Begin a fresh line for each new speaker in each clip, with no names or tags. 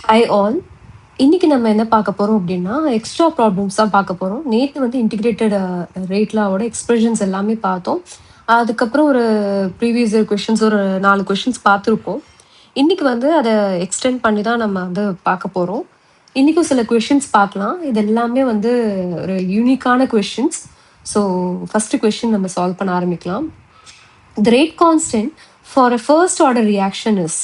High all. இன்னைக்கு நம்ம என்ன பார்க்க போறோம் அப்படின்னா, எக்ஸ்ட்ரா ப்ராப்ளம்ஸ் தான் பார்க்க போறோம். நேத்து வந்து இன்டிகிரேட்டட் ரேட் லாவோட எக்ஸ்பிரஷன்ஸ் எல்லாமே பார்த்தோம். அதுக்கப்புறம் ஒரு ப்ரீவியஸ் இயர் கொஸ்டின்ஸ் ஒரு 4 கொஸ்டின்ஸ் பார்த்துருப்போம். இன்னைக்கு வந்து அத எக்ஸ்டெண்ட் பண்ணி தான் நம்ம வந்து பார்க்க போறோம். இன்னைக்கும் சில கொஸ்டின்ஸ் பார்க்கலாம். இது எல்லாமே வந்து ஒரு யூனிக்கான கொஸ்டின்ஸ். ஸோ ஃபர்ஸ்ட் கொஸ்டின் நம்ம சால்வ் பண்ண ஆரம்பிக்கலாம். The rate constant for a first order reaction is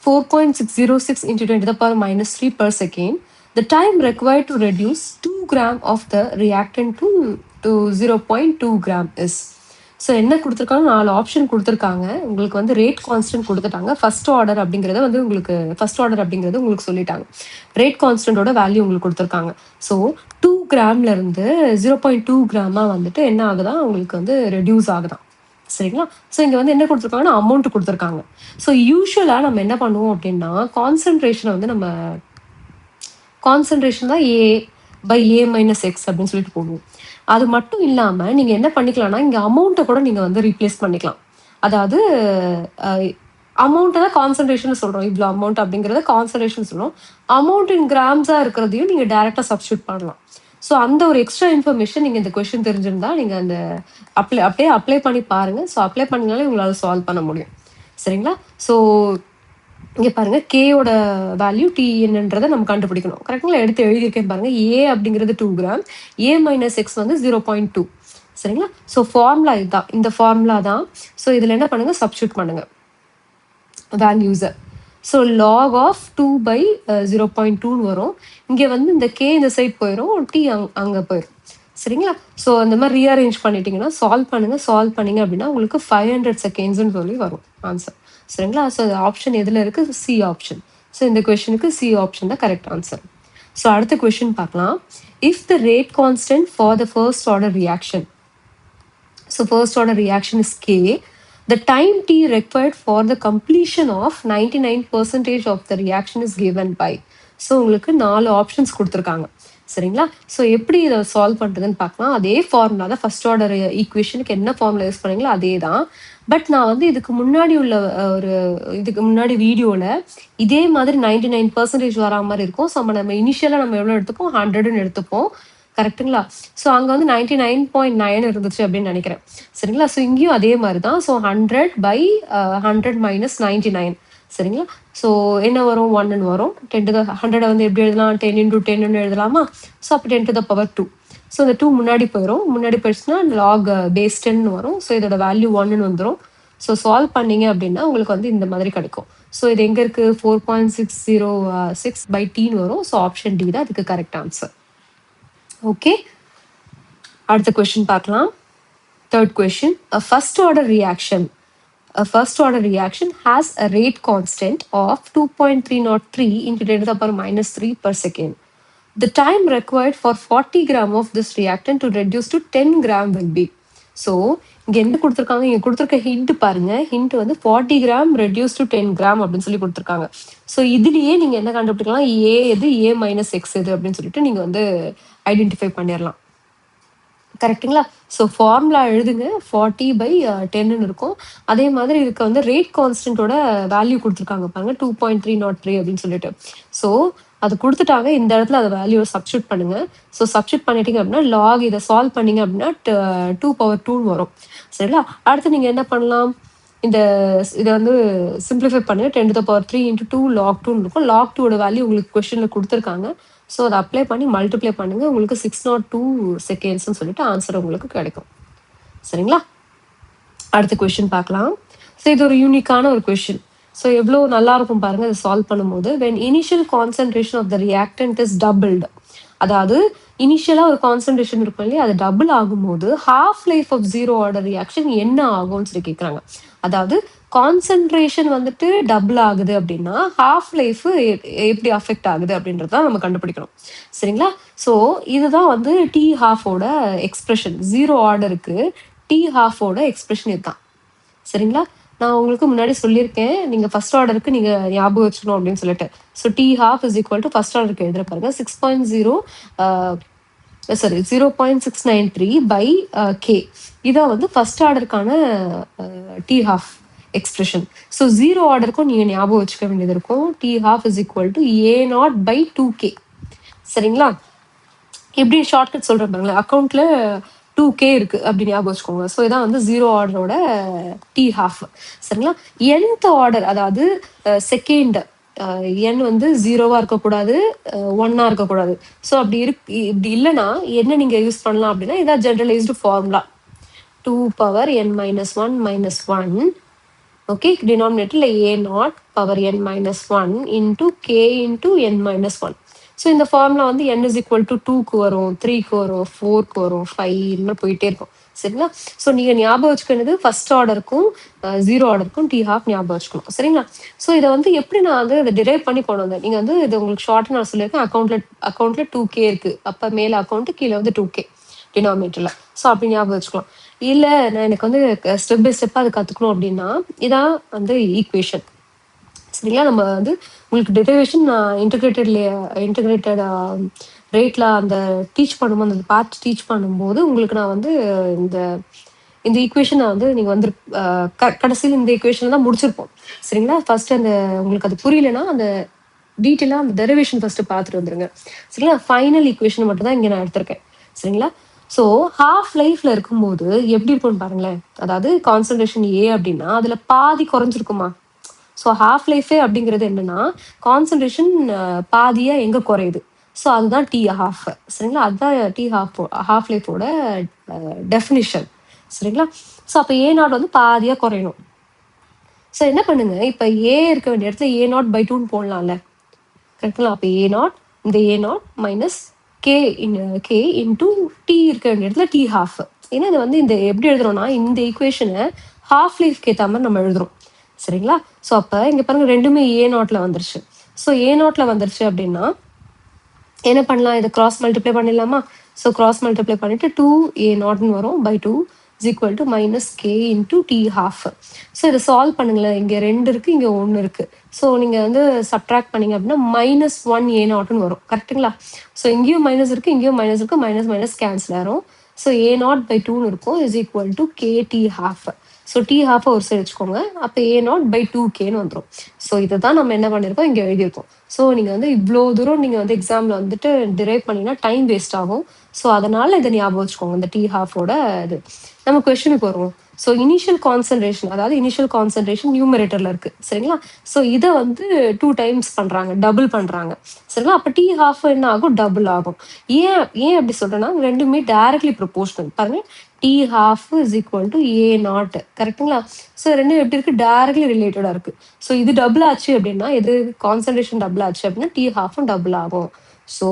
4.606 into 10 to the power minus 3 per second. The time required to reduce 2 gram of the reactant to 0.2 gram is. So என்ன கொடுத்துருக்காங்க, 4 option கொடுத்துருக்காங்க. உங்களுக்கு வந்து rate constant கொடுத்துட்டாங்க. First order அப்படிங்கிறத வந்து உங்களுக்கு சொல்லிட்டாங்க. ரேட் கான்ஸ்டன்டோட வேல்யூ உங்களுக்கு கொடுத்துருக்காங்க. ஸோ 2 கிராம்ல இருந்து 0.2 கிராமா வந்துட்டு என்ன ஆகுதான், உங்களுக்கு வந்து ரெடியூஸ் ஆகுதான். சரிங்களா? ஸோ இங்க வந்து என்ன கொடுத்துருக்காங்கன்னா அமௌண்ட் கொடுத்துருக்காங்க. ஸோ யூஸ்வலா நம்ம என்ன பண்ணுவோம் அப்படின்னா, கான்சன்ட்ரேஷனை வந்து நம்ம கான்சன்ட்ரேஷன் தான் A/A - X அப்படின்னு சொல்லிட்டு போடுவோம். அது மட்டும் இல்லாம நீங்க என்ன பண்ணிக்கலாம்னா, இங்க அமௌண்ட்டை கூட நீங்க வந்து ரீப்ளேஸ் பண்ணிக்கலாம். அதாவது அமௌண்ட்டை தான் கான்சன்ட்ரேஷன் சொல்றோம். இவ்வளோ அமௌண்ட் அப்படிங்கிறத கான்சன்ட்ரேஷன் சொல்றோம். அமௌண்ட் இன் கிராம்ஸா இருக்கிறதையும் நீங்க டைரக்டா சப்ஸ்டியூட் பண்ணலாம். ஸோ அந்த ஒரு எக்ஸ்ட்ரா இன்ஃபர்மேஷன் நீங்க இந்த கொஸ்டின் தெரிஞ்சிருந்தா நீங்க அந்த அப்படியே அப்ளை பண்ணி பாருங்க. ஸோ அப்ளை பண்ணினாலே உங்களால சால்வ் பண்ண முடியும். சரிங்களா? ஸோ இங்க பாருங்க, கேயோட வேல்யூ டி என்னன்றதை நம்ம கண்டுபிடிக்கணும். கரெக்டுங்களா? எடுத்து எழுதியிருக்கேன் பாருங்க. ஏ அப்படிங்கிறது 2 கிராம், A - X வந்து 0.2. சரிங்களா? ஸோ ஃபார்முலா இதுதான், இந்த ஃபார்முலா தான். ஸோ இதுல என்ன பண்ணுங்க, சப்ஸ்டியூட் பண்ணுங்க வேல்யூஸை. ஸோ லாக் ஆஃப் 2/0.2ன்னு வரும். இங்கே வந்து இந்த கே இந்த சைட் போயிடும், டி அங்கே போயிடும். சரிங்களா? ஸோ அந்த மாதிரி ரீஅரேஞ்ச் பண்ணிட்டீங்கன்னா சால்வ் பண்ணீங்க அப்படின்னா உங்களுக்கு 500 செகண்ட்ஸ்ன்னு சொல்லி வரும் ஆன்சர். சரிங்களா? ஸோ ஆப்ஷன் எதில் இருக்குது? C option. ஸோ இந்த கொஸ்டினுக்கு சி ஆப்ஷன் தான் கரெக்ட் ஆன்சர். ஸோ அடுத்த கொஸ்டின் பார்க்கலாம். If the rate constant for the first order reaction, so first order reaction is K. The time t required for the completion of 99% of the reaction is given by. So உங்களுக்கு 4 options கொடுத்துருக்காங்க. சரிங்களா? So எப்படி இதை solve பண்ணுறதுன்னு பார்க்கலாம். அதே formula தான், first order ஈக்குவேஷனுக்கு என்ன ஃபார்முலா யூஸ் பண்ணீங்களோ அதே தான். பட் நான் வந்து இதுக்கு முன்னாடி வீடியோவில் இதே மாதிரி 99% வரா மாதிரி இருக்கும். ஸோ நம்ம இனிஷியலாக நம்ம எவ்வளோ எடுத்துப்போம், 100ன்னு எடுத்துப்போம். கரெக்டுங்களா? ஸோ அங்கே வந்து 99.9 இருந்துச்சு அப்படின்னு நினைக்கிறேன். சரிங்களா? ஸோ இங்கேயும் அதே மாதிரி தான். ஸோ 100/100 - 99. சரிங்களா? ஸோ என்ன வரும், 1ன்னு வரும். 100 வந்து எப்படி எழுதலாம், 10 × 10ன்னு எழுதலாமா? ஸோ அப்போ 10⁻². ஸோ இந்த 2 முன்னாடி போயிடுச்சுன்னா லாக் பேஸ் 10 வரும். ஸோ இதோட வேல்யூ 1ன்னு வந்துடும். ஸோ சால்வ் பண்ணீங்க அப்படின்னா உங்களுக்கு வந்து இந்த மாதிரி கிடைக்கும். ஸோ இது எங்கே இருக்குது, 4.606/t வரும். ஸோ ஆப்ஷன் டி தான் அதுக்கு கரெக்ட் ஆன்சர். ஓகே, அடுத்த கொஸ்டின் பார்க்கலாம். Third question. A first order reaction has a rate constant of 2.303 into 10⁻³ per second. The time required for 40 gram of this reactant to reduce to 10 gram will be. So இங்கே என்ன கொடுத்துருக்காங்க, இங்கே கொடுத்துருக்க hint பாருங்க. Hint வந்து 40 gram reduce to 10 gram அப்படின்னு சொல்லி கொடுத்துருக்காங்க. ஸோ இதுலேயே நீங்கள் என்ன கண்டுபிடிக்கலாம், ஏ எது, A - X எது அப்படின்னு சொல்லிட்டு நீங்கள் வந்து ஐடென்டிஃபை பண்ணிடலாம். கரெக்டுங்களா? ஸோ ஃபார்முலா எழுதுங்க, 40/10ன்னு இருக்கும். அதே மாதிரி இதுக்கு வந்து ரேட் கான்ஸ்டன்டோட வேல்யூ கொடுத்துருக்காங்க பாருங்க, 2.303 அப்படின்னு சொல்லிட்டு. ஸோ அது கொடுத்துட்டாங்க. இந்த இடத்துல அதை வேல்யூவை சப்ஸ்டியூட் பண்ணுங்க. ஸோ சப்ஸ்டியூட் பண்ணிட்டீங்க அப்படின்னா லாக் இதை சால்வ் பண்ணீங்க அப்படின்னா 2/2ன்னு வரும். சரிங்களா? அடுத்து நீங்கள் என்ன பண்ணலாம், இதை வந்து சிம்பிளிஃபை பண்ணுங்க. 10⁻³ × 2 log 2ன்னு இருக்கும். log 2ஓட வேல்யூ உங்களுக்கு கொஸ்டினில் கொடுத்துருக்காங்க. ஸோ அதை அப்ளை பண்ணி மல்டிப்ளை பண்ணுங்க. உங்களுக்கு 602 செகண்ட்ஸ்ன்னு சொல்லிட்டு ஆன்சர் உங்களுக்கு கிடைக்கும். சரிங்களா? அடுத்த கொஸ்டின் பார்க்கலாம். ஸோ இது ஒரு யூனிக்கான ஒரு கொஸ்டின். ஸோ எவ்வளோ நல்லா இருக்கும் பாருங்க இதை சால்வ் பண்ணும்போது. when initial concentration of the reactant is doubled, அதாவது இனிஷியலாக ஒரு கான்சன்ட்ரேஷன் இருக்கும் இல்லையா, அது டபுள் ஆகும்போது half life of zero order reaction என்ன ஆகும்னு சொல்லி கேட்குறாங்க. அதாவது கான்சன்ட்ரேஷன் வந்துட்டு டபுள் ஆகுது அப்படின்னா ஹாஃப் லைஃப் எப்படி அஃபெக்ட் ஆகுது அப்படின்றத நம்ம கண்டுபிடிக்கணும். சரிங்களா? ஸோ இதுதான் வந்து டி ஹாஃபோட எக்ஸ்பிரஷன். 0 ஆர்டருக்கு டி ஹாஃபோட எக்ஸ்பிரஷன் இதுதான். சரிங்களா? நான் உங்களுக்கு முன்னாடி சொல்லியிருக்கேன், நீங்கள் ஃபர்ஸ்ட் ஆர்டருக்கு நீங்கள் ஞாபகம் வச்சுக்கணும் அப்படின்னு சொல்லிட்டு. So t half is equal to first ஆர்டருக்கு எழுதுற பாருங்க 0.693/k. இதான் வந்து ஃபர்ஸ்ட் ஆர்டருக்கான t half. Expression. So zero ஆர்டருக்கும் நீங்கள் ஞாபகம் வச்சுக்க வேண்டியது இருக்கும். T half is equal to a naught by 2k. சரிங்களா? எப்படி ஷார்ட்கட் சொல்கிறேன் பாருங்களேன். அக்கௌண்ட்டில் 2k இருக்கு அப்படி ஞாபகம் வச்சுக்கோங்க. ஸோ இதான் வந்து ஜீரோ ஆர்டரோட டி ஹாஃப். சரிங்களா? nth ஆர்டர், அதாவது செகண்ட் என் வந்து ஜீரோவா இருக்கக்கூடாது, 1ஆ இருக்கக்கூடாது. ஸோ இப்படி இல்லைன்னா என்ன நீங்க யூஸ் பண்ணலாம் அப்படின்னா, இதான் generalised formula. 2 power n minus 1 minus 1, okay, டினாமினேட்டர்ல a naught power n minus 1 into k into n minus 1. So இந்த ஃபார்முலா வந்து n is equal to 2க்கு வரும், 3க்கு வரும், 4க்கு வரும், 5 இன்னும் போயிட்டே இருக்கும். சரிங்களா? ஸோ நீங்க ஞாபகம் வச்சுக்கிறது ஃபர்ஸ்ட் ஆர்டருக்கும் ஜீரோ ஆர்டருக்கும் டி ஹாஃப் ஞாபகம் வச்சுக்கணும். சரிங்களா? ஸோ இதை வந்து எப்படி நான் வந்து இதை டிரைவ் பண்ணி கொண்டு வந்தேன். நீங்க வந்து இது உங்களுக்கு ஷார்ட் நான் சொல்லியிருக்கேன். அக்கௌண்ட்ல 2k இருக்கு, அப்ப மேல அக்கௌண்ட் கீழே வந்து 2k டினாமினேட்டர்ல. ஸோ அப்படி ஞாபகம் வச்சுக்கலாம். இல்ல நான் எனக்கு வந்து ஸ்டெப் பை ஸ்டெப்பா அது கத்துக்கணும் அப்படின்னா இதான் வந்து ஈக்குவேஷன். சரிங்களா? நம்ம வந்து உங்களுக்கு டெரிவேஷன் இன்டகிரேட்டட் ரேட்ல அந்த டீச் பண்ணும்போது, அந்த பார்ட் டீச் பண்ணும்போது உங்களுக்கு நான் வந்து இந்த இந்த ஈக்குவேஷன் வந்து நீங்க வந்து கடைசியில் இந்த ஈக்குவேஷன் தான் முடிச்சிருப்போம். சரிங்களா? ஃபர்ஸ்ட் அந்த உங்களுக்கு அது புரியலன்னா அந்த டீட்டெயிலா அந்த டெரிவேஷன் ஃபர்ஸ்ட் பார்த்துட்டு வந்துருங்க. சரிங்களா? ஃபைனல் ஈக்குவேஷன் மட்டும் தான் இங்க நான் எடுத்திருக்கேன். சரிங்களா? ஸோ ஹாஃப் லைஃப்ல இருக்கும்போது எப்படி இருக்கும்னு பாருங்களேன். அதாவது கான்சன்ட்ரேஷன் ஏ அப்படின்னா அதுல பாதி குறைஞ்சிருக்குமா? ஸோ ஹாஃப் லைஃபே அப்படிங்கிறது என்னன்னா கான்சன்ட்ரேஷன் பாதியா எங்க குறையுது? ஸோ அதுதான் டி ஹாஃப். சரிங்களா? அதுதான் டி ஹாஃப் லைஃபோட டெஃபினிஷன். சரிங்களா? ஸோ அப்போ ஏ நாட் வந்து பாதியா குறையணும். ஸோ என்ன பண்ணுங்க, இப்போ ஏ இருக்க வேண்டிய இடத்துல ஏ நாட் பை 2ன்னு போடலாம்ல. கரெக்டுங்களா? அப்போ ஏ நாட், இந்த A naught minus k into t இருக்க வேண்டிய இடத்துல டி ஹாஃப். ஏன்னா இது வந்து இந்த எப்படி எழுதுறோம்னா இந்த ஈக்குவேஷனை ஹாஃப் லைஃப்க்கு ஏற்ற மாதிரி நம்ம எழுதுறோம். சரிங்களா? ஸோ அப்போ இங்க பாருங்க ரெண்டுமே ஏ நாட்ல வந்துருச்சு. ஸோ ஏ நாட்ல வந்துருச்சு அப்படின்னா என்ன பண்ணலாம், இதை கிராஸ் மல்டிப்ளை பண்ணிடலாமா? ஸோ கிராஸ் மல்டிப்ளை பண்ணிட்டு 2a நாட்னு வரும் by 2 is equal to minus k into t half. So இதை சால்வ் பண்ணுங்களேன். இங்கே 2 இருக்கு, இங்கே 1 இருக்கு. ஸோ நீங்க வந்து சப்ட்ராக்ட் பண்ணீங்க அப்படின்னா மைனஸ் 1a நாட்னு வரும். கரெக்டுங்களா? ஸோ இங்கேயும் மைனஸ் இருக்கு, இங்கேயும் மைனஸ் இருக்கு, மைனஸ் மைனஸ் கேன்சல் ஆகும். ஸோ a நாட் பை 2ன்னு இருக்கும் is equal to k t half. So t half ஒரு சைடு வச்சுக்கோங்க. அப்போ ஏ நாட் பை 2kன்னு வந்துடும். ஸோ இதை தான் நம்ம என்ன பண்ணியிருக்கோம், இங்கே எழுதியிருக்கோம். ஸோ நீங்கள் வந்து இவ்வளோ தூரம் நீங்கள் வந்து எக்ஸாமில் வந்துட்டு டிரைவ் பண்ணிங்கன்னா டைம் வேஸ்ட் ஆகும். ஸோ அதனால இதை ஞாபகம் வச்சுக்கோங்க, இந்த டி ஹாஃபோட இது. நம்ம கொஸ்டினுக்கு வருவோம். ஸோ இனிஷியல் கான்சன்ட்ரேஷன், அதாவது இனிஷியல் கான்சன்ட்ரேஷன் நியூமரேட்டர்ல இருக்கு. சரிங்களா? ஸோ இதை வந்து 2 டைம்ஸ் பண்றாங்க, டபுள் பண்றாங்க. சரிங்களா? அப்போ டி ஹாஃப் என்ன ஆகும், டபுள் ஆகும். ஏன் அப்படி சொல்றேன்னா ரெண்டுமே டைரக்ட்லி ப்ரொபோர்ஷனல். பாருங்க, t half is equal to a naught. கரெக்டுங்களா? ஸோ ரெண்டும் எப்படி இருக்கு, டைரக்ட்லி ரிலேட்டடா இருக்கு. ஸோ இது டபுள் ஆச்சு அப்படின்னா, எது கான்சன்ட்ரேஷன் டபுள் ஆச்சு அப்படின்னா டி ஹாஃபும் டபுள் ஆகும். ஸோ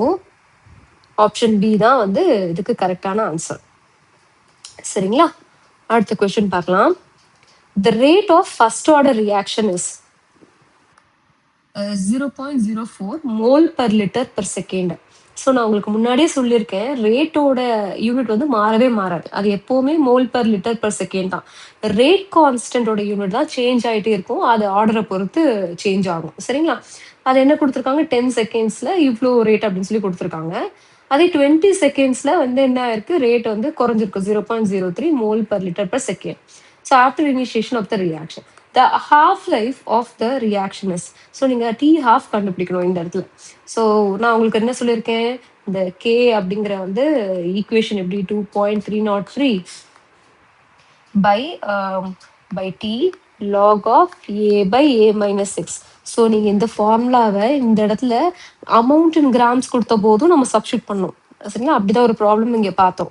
ஆப்ஷன் பி தான் வந்து இதுக்கு கரெக்டான ஆன்சர். சரிங்களா? அடுத்த கொஸ்டின் பார்க்கலாம். The rate of first order reaction is 0.04 mole per liter per second. So நான் உங்களுக்கு முன்னாடியே சொல்லியிருக்கேன், ரேட்டோட யூனிட் வந்து மாறவே மாறாது. அது எப்போவுமே mole per litre per second தான். ரேட் கான்ஸ்டன்டோட யூனிட் தான் சேஞ்ச் ஆகிட்டே இருக்கும். அது ஆர்டரை பொறுத்து சேஞ்ச் ஆகும். சரிங்களா? அது என்ன கொடுத்துருக்காங்க, 10 செகண்ட்ஸ்ல இவ்வளோ ரேட் அப்படின்னு சொல்லி கொடுத்துருக்காங்க. அதே 20 செகண்ட்ஸ்ல வந்து என்ன ஆயிருக்கு, ரேட் வந்து குறைஞ்சிருக்கு 0.03 mole per litre per second. So after initiation of the reaction the half life of the reaction is. So நீங்கள் டி ஹாஃப் கண்டுபிடிக்கணும் இந்த இடத்துல. ஸோ நான் உங்களுக்கு என்ன சொல்லியிருக்கேன், இந்த கே அப்படிங்கிற வந்து ஈக்குவேஷன் எப்படி 2.303 by t log of a by a minus 6. So நீங்கள் இந்த ஃபார்முலாவை இந்த இடத்துல அமௌண்ட் இன் கிராம்ஸ் கொடுத்த போதும் நம்ம சப்ஸ்டியூட் பண்ணோம். சரிங்களா? அப்படிதான் ஒரு ப்ராப்ளம் இங்கே பார்த்தோம்.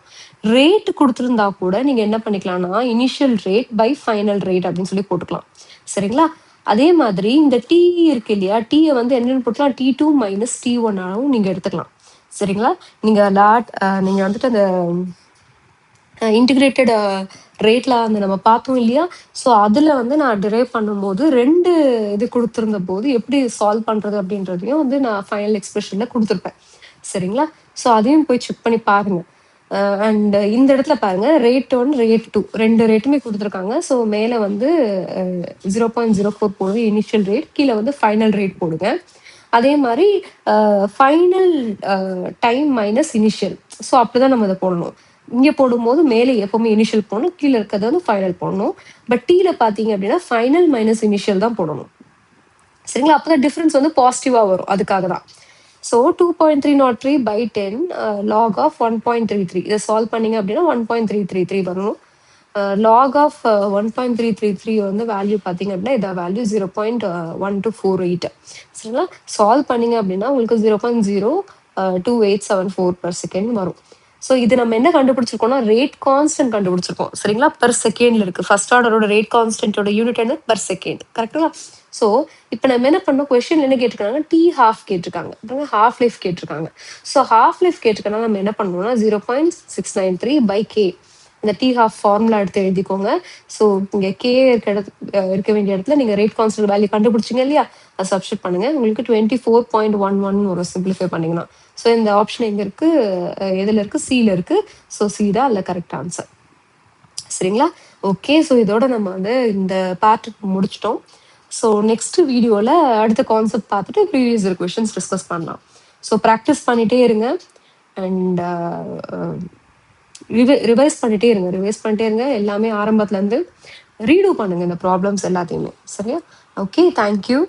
ரேட் கொடுத்துருந்தா கூட நீங்க என்ன பண்ணிக்கலாம்னா initial rate by final rate அப்படின்னு சொல்லி போட்டுக்கலாம். சரிங்களா? அதே மாதிரி இந்த டி இருக்கு இல்லையா, டீயை வந்து என்னன்னு போட்டுக்கலாம், T2 மைனஸ் T1 ஆகவும் நீங்க எடுத்துக்கலாம். சரிங்களா? நீங்க நீங்க வந்துட்டு அந்த இன்டிகிரேட்டட் ரேட்ல அந்த நம்ம பார்த்தோம் இல்லையா, ஸோ அதுல வந்து நான் டிரைவ் பண்ணும்போது 2 இது கொடுத்துருந்த போது எப்படி சால்வ் பண்றது அப்படின்றதையும் வந்து நான் ஃபைனல் எக்ஸ்பிரஷன்ல கொடுத்துருப்பேன். சரிங்களா? ஸோ அதையும் போய் செக் பண்ணி பாருங்க. அண்ட் இந்த இடத்துல பாருங்க, ரேட் 1 ரேட் 2 2 ரேட்டுமே கொடுத்துருக்காங்க. ஸோ மேலே வந்து 0.04 போடுங்க இனிஷியல் ரேட், கீழே வந்து ஃபைனல் ரேட் போடுங்க. அதே மாதிரி final time minus initial. So அப்படிதான் நம்ம இதை போடணும். இங்கே போடும்போது மேலே எப்பவுமே இனிஷியல் போடணும், கீழே இருக்கிறது வந்து ஃபைனல் போடணும். பட் டீல பார்த்தீங்க அப்படின்னா ஃபைனல் மைனஸ் இனிஷியல் தான் போடணும். சரிங்களா? அப்பதான் டிஃபரன்ஸ் வந்து பாசிட்டிவா வரும். அதுக்காக தான். ஸோ 2.303 by 10 log of 1.33 இதை சால்வ் பண்ணீங்க அப்படின்னா 1.333 வரணும். லாக் ஆஃப் 1.333 வந்து வேல்யூ பார்த்தீங்க அப்படின்னா இதை வேல்யூ 0.1248. சரிங்களா? சால்வ் பண்ணீங்க அப்படின்னா உங்களுக்கு 0.02874/s வரும். ஸோ இது நம்ம என்ன கண்டுபிடிச்சிருக்கோம்னா ரேட் கான்ஸ்டன்ட் கண்டுபிடிச்சிருக்கோம். சரிங்களா? பெர் செகண்ட்ல இருக்கு. ஃபர்ஸ்ட் ஆர்டரோட ரேட் கான்ஸ்டன்டோட யூனிட் என்ன? Per second. கரெக்டுங்களா? ஸோ இப்போ நம்ம என்ன பண்ணோம், கொஸ்டின் என்ன கேட்டிருக்காங்க, டி ஹாஃப் கேட்டிருக்காங்க, ஹாஃப் லைஃப் கேட்டிருக்காங்க. ஸோ ஹாஃப் லைஃப் கேட்டிருக்கனால நம்ம என்ன பண்ணணும்னா 0.693 by k இந்த டி ஹாஃப் ஃபார்முலா எடுத்து எழுதிக்கோங்க. ஸோ இங்கே கே இருக்க வேண்டிய இடத்துல நீங்கள் ரேட் கான்ஸ்டன்ட் வேல்யூ கண்டுபிடிச்சிங்க இல்லையா, அதை சப்ஸ்டிட் பண்ணுங்க. உங்களுக்கு 24.11 ஒரு சிம்பிளிஃபை பண்ணிங்கன்னா. ஸோ இந்த ஆப்ஷன் எங்கே இருக்கு, எதில் இருக்கு, சியில் இருக்கு. ஸோ சி தான் அதில் கரெக்ட் ஆன்சர். சரிங்களா? ஓகே. ஸோ இதோட நம்ம வந்து இந்த பார்ட் முடிச்சிட்டோம். ஸோ நெக்ஸ்ட் வீடியோவில் அடுத்த கான்செப்ட் பார்த்துட்டு ப்ரீவியஸ் இயர் கொஷின்ஸ் டிஸ்கஸ் பண்ணலாம். ஸோ ப்ராக்டிஸ் பண்ணிகிட்டே இருங்க அண்ட் ரிவைஸ் பண்ணிட்டே இருங்க. எல்லாமே ஆரம்பத்துலேருந்து ரீடூ பண்ணுங்க இந்த ப்ராப்ளம்ஸ் எல்லாத்தையுமே. சரியா? Okay, thank you.